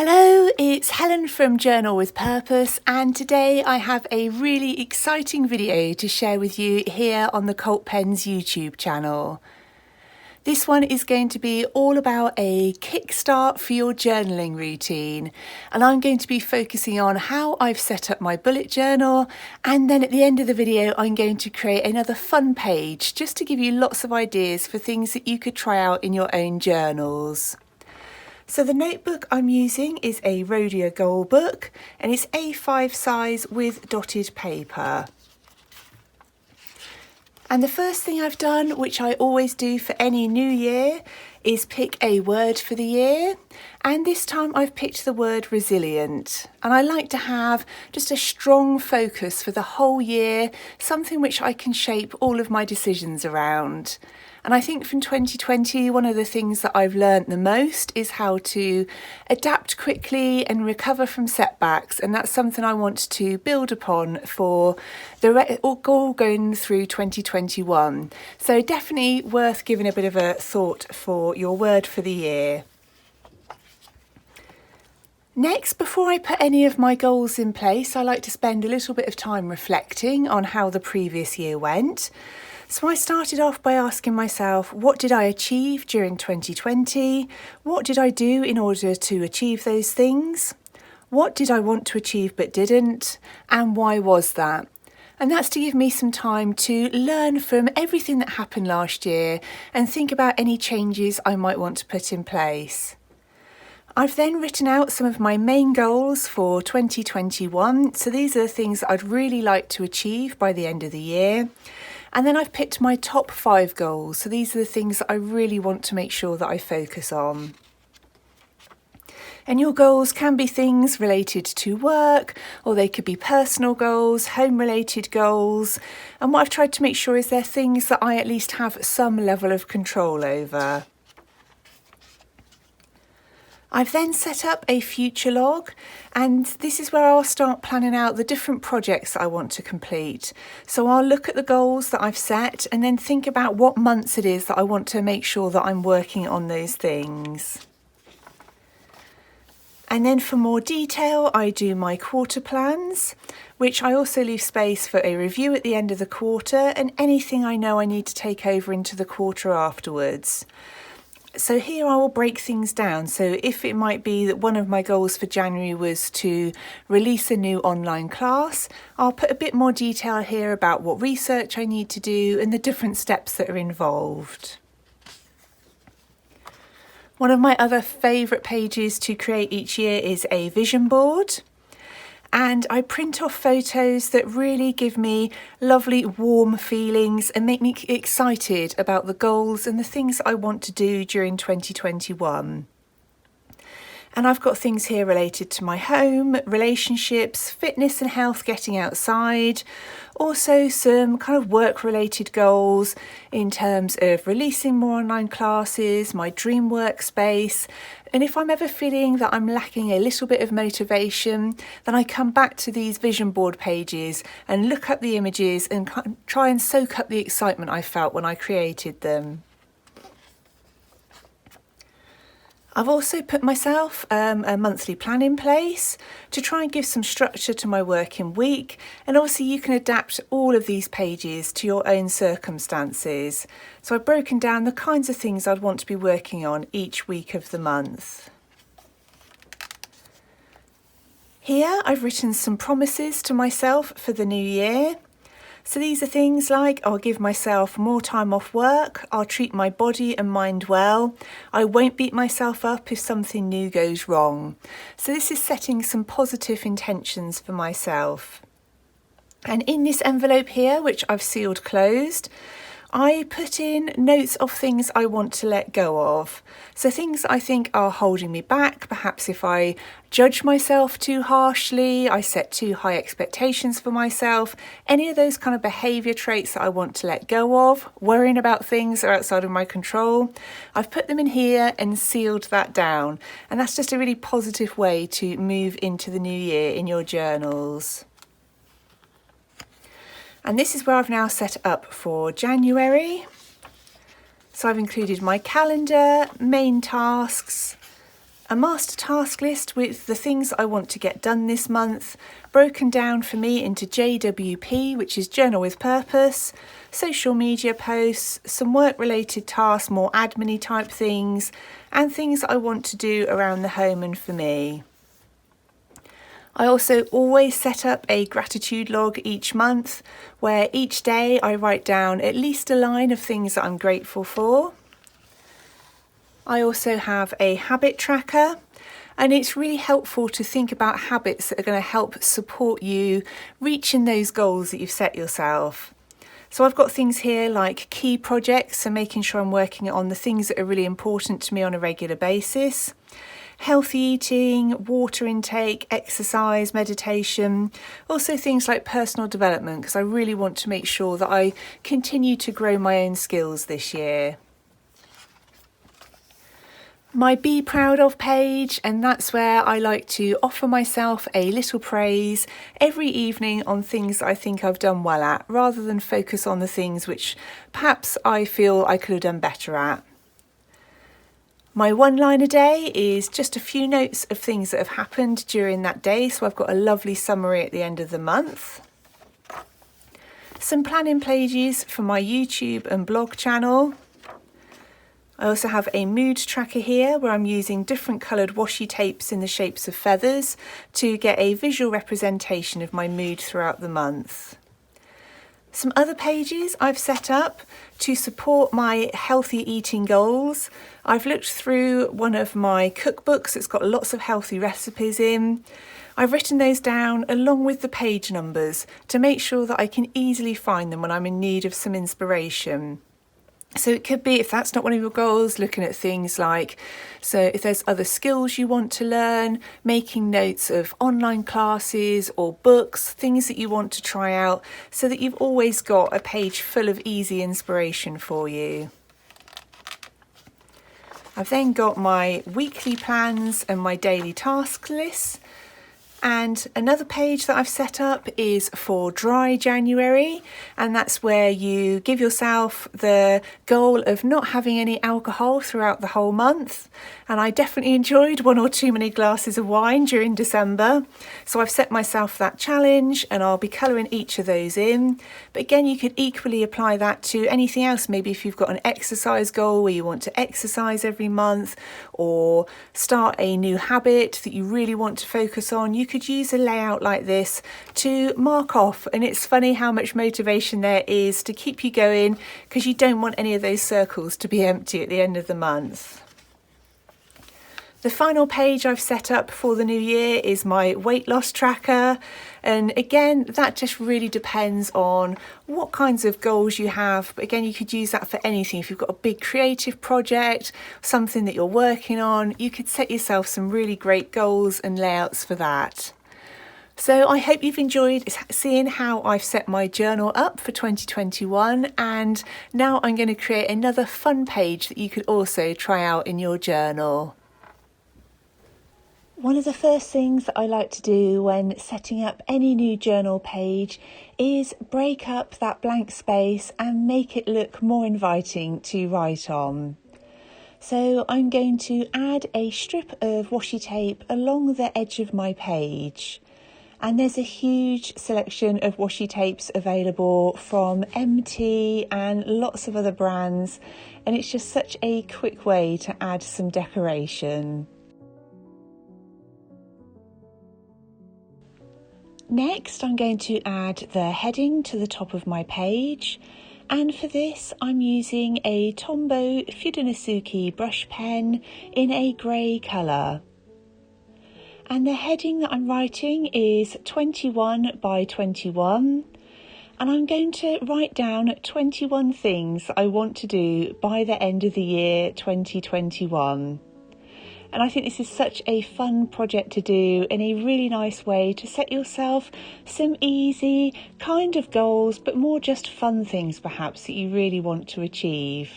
Hello, it's Helen from Journal with Purpose, and today I have a really exciting video to share with you here on the Cult Pens YouTube channel. This one is going to be all about a kickstart for your journaling routine, and I'm going to be focusing on how I've set up my bullet journal, and then at the end of the video I'm going to create another fun page just to give you lots of ideas for things that you could try out in your own journals. So the notebook I'm using is a Rhodia Goalbook, and it's A5 size with dotted paper. And the first thing I've done, which I always do for any new year, is pick a word for the year. And this time I've picked the word resilient. And I like to have just a strong focus for the whole year, something which I can shape all of my decisions around. And I think from 2020, one of the things that I've learned the most is how to adapt quickly and recover from setbacks. And that's something I want to build upon for all going through 2021. So definitely worth giving a bit of a thought for your word for the year. Next, before I put any of my goals in place, I like to spend a little bit of time reflecting on how the previous year went. So I started off by asking myself, what did I achieve during 2020? What did I do in order to achieve those things? What did I want to achieve but didn't? And why was that? And that's to give me some time to learn from everything that happened last year and think about any changes I might want to put in place. I've then written out some of my main goals for 2021. So these are the things that I'd really like to achieve by the end of the year. And then I've picked my top 5 goals. So these are the things that I really want to make sure that I focus on. And your goals can be things related to work, or they could be personal goals, home-related goals. And what I've tried to make sure is they're things that I at least have some level of control over. I've then set up a future log, and this is where I'll start planning out the different projects that I want to complete. So I'll look at the goals that I've set and then think about what months it is that I want to make sure that I'm working on those things. And then for more detail, I do my quarter plans, which I also leave space for a review at the end of the quarter and anything I know I need to take over into the quarter afterwards. So here I will break things down. So if it might be that one of my goals for January was to release a new online class, I'll put a bit more detail here about what research I need to do and the different steps that are involved. One of my other favourite pages to create each year is a vision board. And I print off photos that really give me lovely warm feelings and make me excited about the goals and the things I want to do during 2021. And I've got things here related to my home, relationships, fitness and health, getting outside. Also some kind of work-related goals in terms of releasing more online classes, my dream workspace. And if I'm ever feeling that I'm lacking a little bit of motivation, then I come back to these vision board pages and look up the images and try and soak up the excitement I felt when I created them. I've also put myself a monthly plan in place to try and give some structure to my working week, and obviously you can adapt all of these pages to your own circumstances. So I've broken down the kinds of things I'd want to be working on each week of the month. Here I've written some promises to myself for the new year. So these are things like I'll give myself more time off work, I'll treat my body and mind well, I won't beat myself up if something new goes wrong. So this is setting some positive intentions for myself. And in this envelope here, which I've sealed closed, I put in notes of things I want to let go of. So things I think are holding me back, perhaps if I judge myself too harshly, I set too high expectations for myself, any of those kind of behaviour traits that I want to let go of, worrying about things that are outside of my control. I've put them in here and sealed that down. And that's just a really positive way to move into the new year in your journals. And this is where I've now set up for January. So I've included my calendar, main tasks, a master task list with the things I want to get done this month, broken down for me into JWP, which is Journal with Purpose, social media posts, some work-related tasks, more admin-y type things, and things I want to do around the home and for me. I also always set up a gratitude log each month, where each day I write down at least a line of things that I'm grateful for. I also have a habit tracker, and it's really helpful to think about habits that are going to help support you reaching those goals that you've set yourself. So I've got things here like key projects, so making sure I'm working on the things that are really important to me on a regular basis. Healthy eating, water intake, exercise, meditation, also things like personal development, because I really want to make sure that I continue to grow my own skills this year. My Be Proud Of page, and that's where I like to offer myself a little praise every evening on things that I think I've done well at, rather than focus on the things which perhaps I feel I could have done better at. My one-liner day is just a few notes of things that have happened during that day, so I've got a lovely summary at the end of the month. Some planning pages for my YouTube and blog channel. I also have a mood tracker here where I'm using different coloured washi tapes in the shapes of feathers to get a visual representation of my mood throughout the month. Some other pages I've set up to support my healthy eating goals. I've looked through one of my cookbooks that's got lots of healthy recipes in. I've written those down along with the page numbers to make sure that I can easily find them when I'm in need of some inspiration. So it could be, if that's not one of your goals, looking at things like, so if there's other skills you want to learn, making notes of online classes or books, things that you want to try out, so that you've always got a page full of easy inspiration for you. I've then got my weekly plans and my daily task lists. And another page that I've set up is for dry January, and that's where you give yourself the goal of not having any alcohol throughout the whole month. And I definitely enjoyed one or too many glasses of wine during December, so I've set myself that challenge, and I'll be colouring each of those in. But again, you could equally apply that to anything else. Maybe if you've got an exercise goal where you want to exercise every month, or start a new habit that you really want to focus on, you could use a layout like this to mark off. And it's funny how much motivation there is to keep you going, because you don't want any of those circles to be empty at the end of the month. The final page I've set up for the new year is my weight loss tracker, and again that just really depends on what kinds of goals you have. But again, you could use that for anything. If you've got a big creative project, something that you're working on, you could set yourself some really great goals and layouts for that. So I hope you've enjoyed seeing how I've set my journal up for 2021, and now I'm going to create another fun page that you could also try out in your journal. One of the first things that I like to do when setting up any new journal page is break up that blank space and make it look more inviting to write on. So I'm going to add a strip of washi tape along the edge of my page. And there's a huge selection of washi tapes available from MT and lots of other brands, and it's just such a quick way to add some decoration. Next, I'm going to add the heading to the top of my page, and for this I'm using a Tombow Fudenosuke brush pen in a grey colour. And the heading that I'm writing is 21 by 21, and I'm going to write down 21 things I want to do by the end of the year 2021. And I think this is such a fun project to do, and a really nice way to set yourself some easy kind of goals, but more just fun things perhaps that you really want to achieve.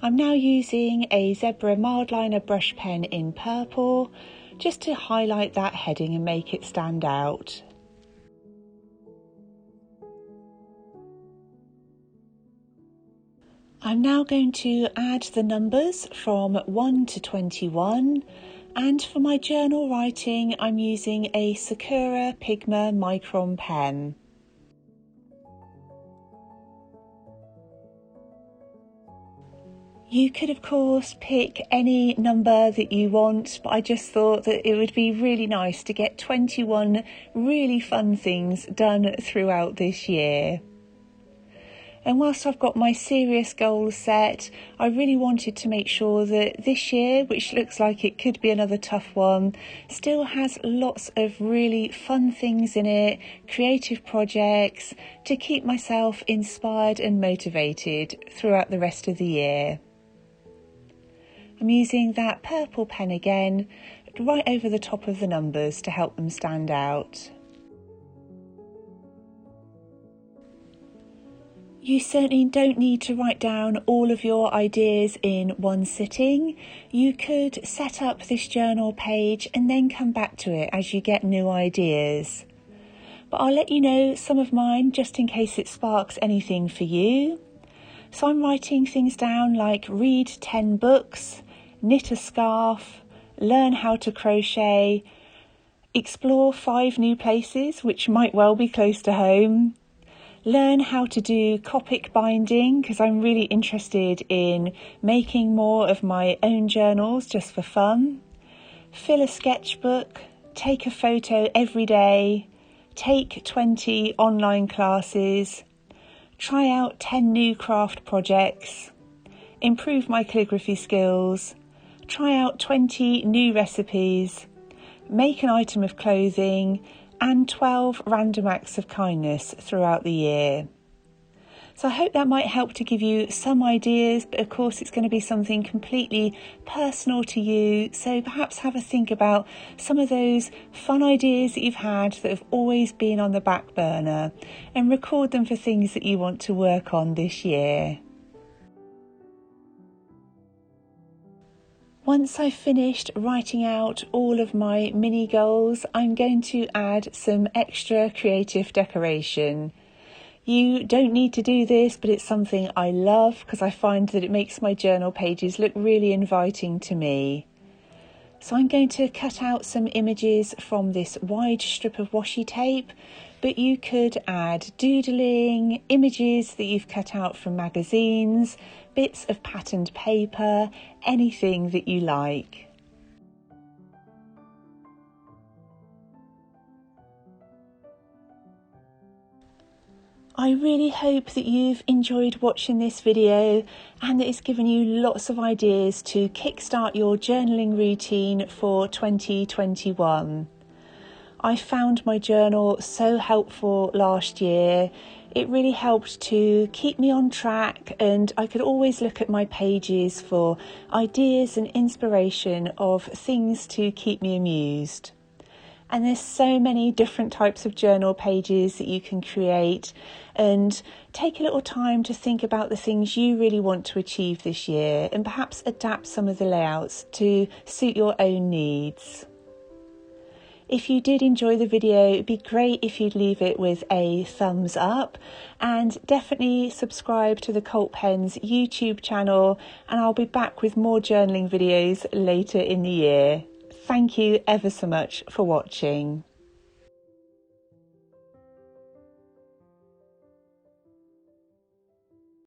I'm now using a Zebra Mildliner brush pen in purple, just to highlight that heading and make it stand out. I'm now going to add the numbers from 1 to 21, and for my journal writing I'm using a Sakura Pigma Micron pen. You could of course pick any number that you want, but I just thought that it would be really nice to get 21 really fun things done throughout this year. And whilst I've got my serious goals set, I really wanted to make sure that this year, which looks like it could be another tough one, still has lots of really fun things in it, creative projects, to keep myself inspired and motivated throughout the rest of the year. I'm using that purple pen again, right over the top of the numbers to help them stand out. You certainly don't need to write down all of your ideas in one sitting. You could set up this journal page and then come back to it as you get new ideas. But I'll let you know some of mine just in case it sparks anything for you. So I'm writing things down like read 10 books, knit a scarf, learn how to crochet, explore 5 new places which might well be close to home, learn how to do Copic binding because I'm really interested in making more of my own journals just for fun, fill a sketchbook, take a photo every day, take 20 online classes, try out 10 new craft projects, improve my calligraphy skills, try out 20 new recipes, make an item of clothing, and 12 random acts of kindness throughout the year. So I hope that might help to give you some ideas, but of course it's going to be something completely personal to you, so perhaps have a think about some of those fun ideas that you've had that have always been on the back burner and record them for things that you want to work on this year. Once I've finished writing out all of my mini goals, I'm going to add some extra creative decoration. You don't need to do this, but it's something I love because I find that it makes my journal pages look really inviting to me. So I'm going to cut out some images from this wide strip of washi tape, but you could add doodling, images that you've cut out from magazines, bits of patterned paper, anything that you like. I really hope that you've enjoyed watching this video and that it's given you lots of ideas to kickstart your journaling routine for 2021. I found my journal so helpful last year. It really helped to keep me on track, and I could always look at my pages for ideas and inspiration of things to keep me amused. And there's so many different types of journal pages that you can create, and take a little time to think about the things you really want to achieve this year and perhaps adapt some of the layouts to suit your own needs. If you did enjoy the video, it'd be great if you'd leave it with a thumbs up, and definitely subscribe to the Cult Pens YouTube channel, and I'll be back with more journaling videos later in the year. Thank you ever so much for watching.